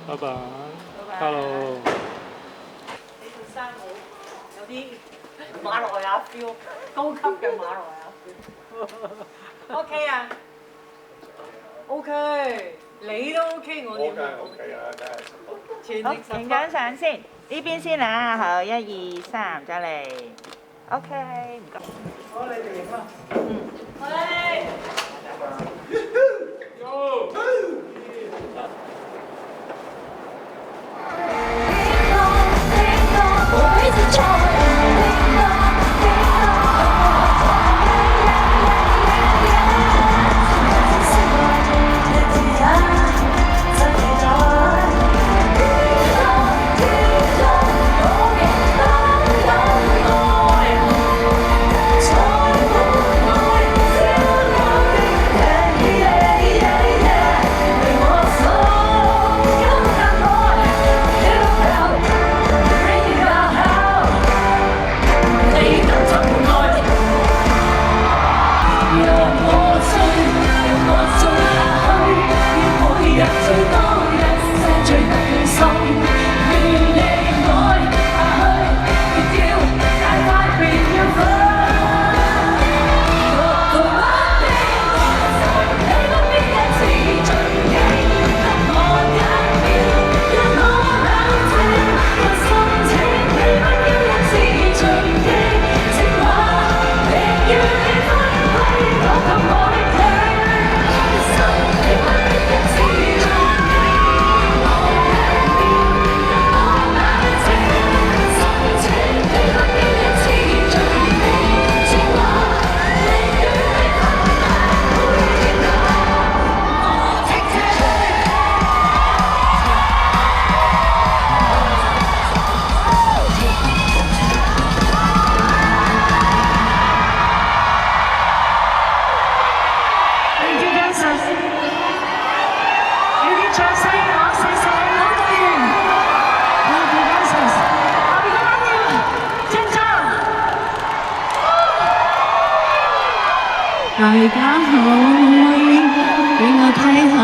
拜拜拜，Hello。呢套衫好有啲馬來亞 feel，高級嘅馬來亞 feel。OK 啊，OK，你都 OK，我點啊 OK 啊，梗係全好，力十分。影張相先，呢邊先啊，好，1、2、3，再嚟，OK，唔該。好，你哋影啦。喂。大家好，俾我睇下，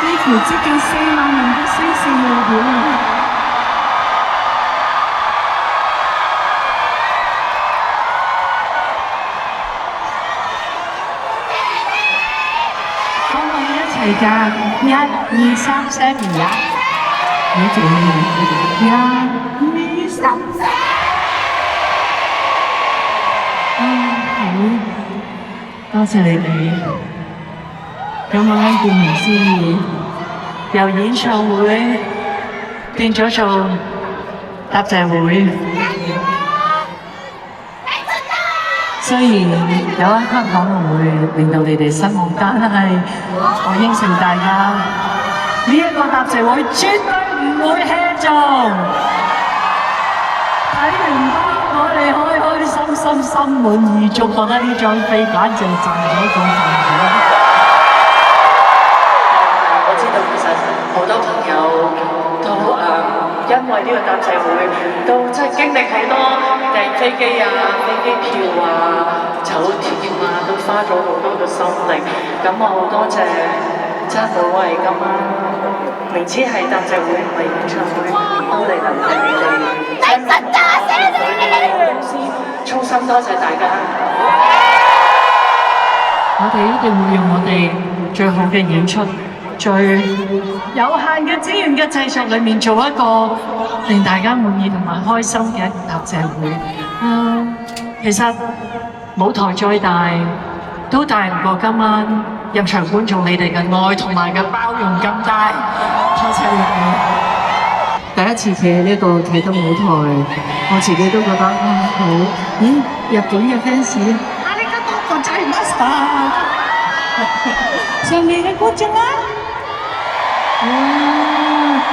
幾乎接近4萬人嘅聲線路表啊！可唔可以一齊㗎？1、2、3、4、5呀！你做咩？1、2、3、4。好。多謝你哋，咁我顧名思義，由演唱會變咗做答謝會。雖然有一刻可能會令到你哋失望，但係我應承大家，呢一個答謝會絕對唔會 hea 做。睇完包，我哋開心心心滿意足，覺得呢張飛簡直賺咗中賺咗。我知道其實好多朋友都因為呢個答謝會，都真係經歷好多訂飛機啊、飛機票啊、酒店啊，都花咗好多嘅心力。咁我好多謝真係每位今晚明知係答謝會唔係演唱會，都嚟留低你哋。公司衷心多謝大家，我哋一定會用我哋最好嘅演出，最有限嘅資源嘅製作裏面，做一個令大家滿意同埋開心嘅一個答謝會。其實舞台再大，都大唔過今晚入場觀眾你哋嘅愛同埋嘅包容咁大。多謝你哋。第一次企喺呢個啟德舞台，我自己都覺得好。咦，日本嘅 fans，ありがとうございました。上面嘅觀眾啊，哇，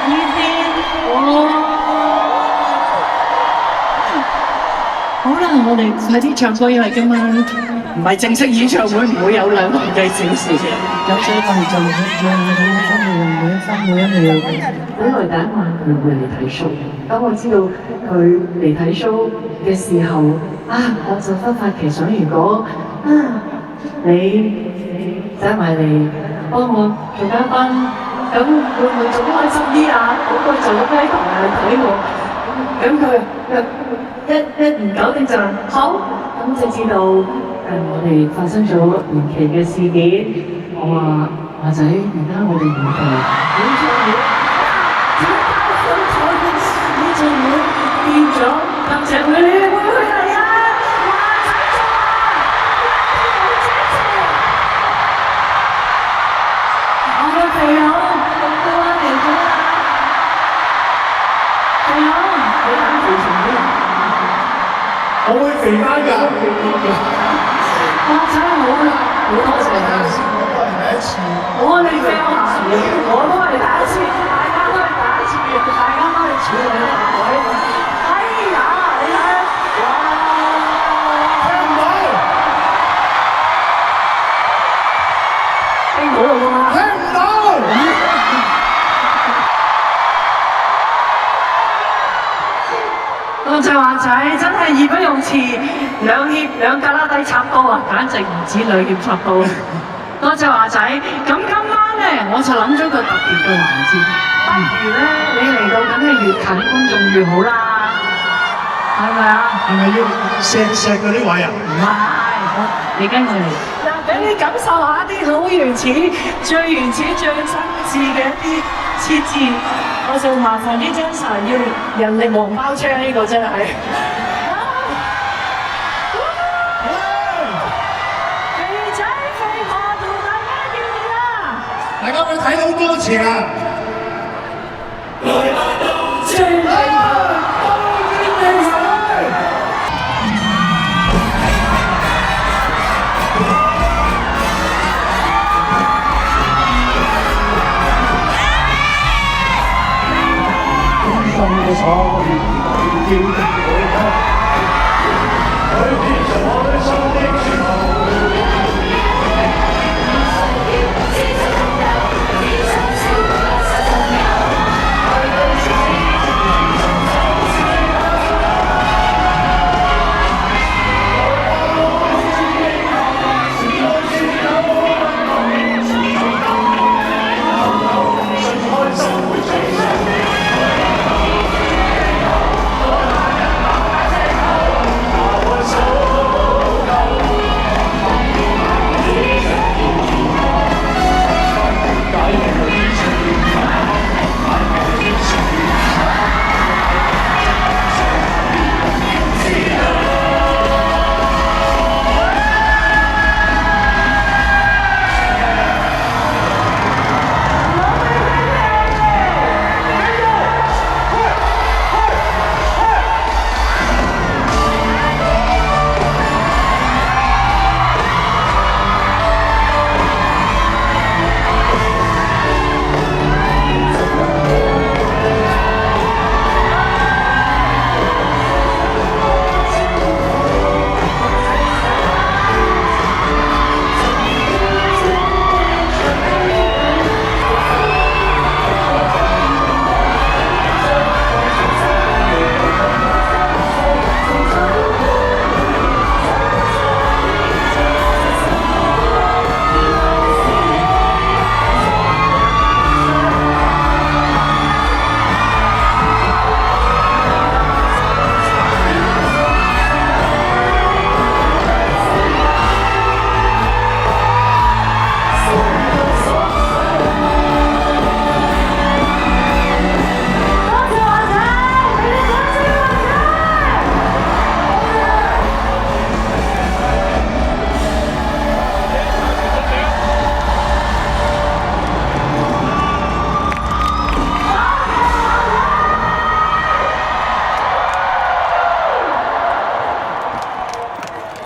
呢啲，哇，好啦，我哋快啲唱歌，因為今晚唔係正式演唱會，唔會有2個幾小時。咁所以我哋就每一秒。本來第一晚佢會嚟睇 show， 當我知道佢嚟睇 show 嘅時候，我就忽發奇想，如果你走埋嚟幫我做嘉賓，咁會唔會做得開心啲啊？嗰個做得咩同人睇我，咁佢一唔搞掂就好，咁就知道我哋發生咗延期嘅事件。我話華仔，而家我哋延期演唱會，演唱會變咗林鄭會，你會唔會嚟啊？華仔做啊！我嘅朋友，到我嚟咗啦！朋友，你減肥成點？我會肥翻㗎。哇！真係好啦，好多謝你。我哋飛下，我都係第一次，大家都係第一次，大家都係處理台。哎呀，你睇，哇！聽唔到，聽到啦嘛？聽唔到。多謝華仔，真係義不容辭，兩格拉底插刀啊，簡直唔止兩劍插刀。多謝華仔，咁今晚咧我就諗咗個特別嘅環節，不如咧你嚟到梗係越近觀眾越好啦，係咪啊？係咪要錫嗰啲位啊？唔係，你跟我嚟，嗱，俾你感受下一啲好原始、最原始、最真摯嘅一啲設置，我就麻煩啲真神要人力黃包車呢個真係。大家會睇到歌詞啊！心嘅所願，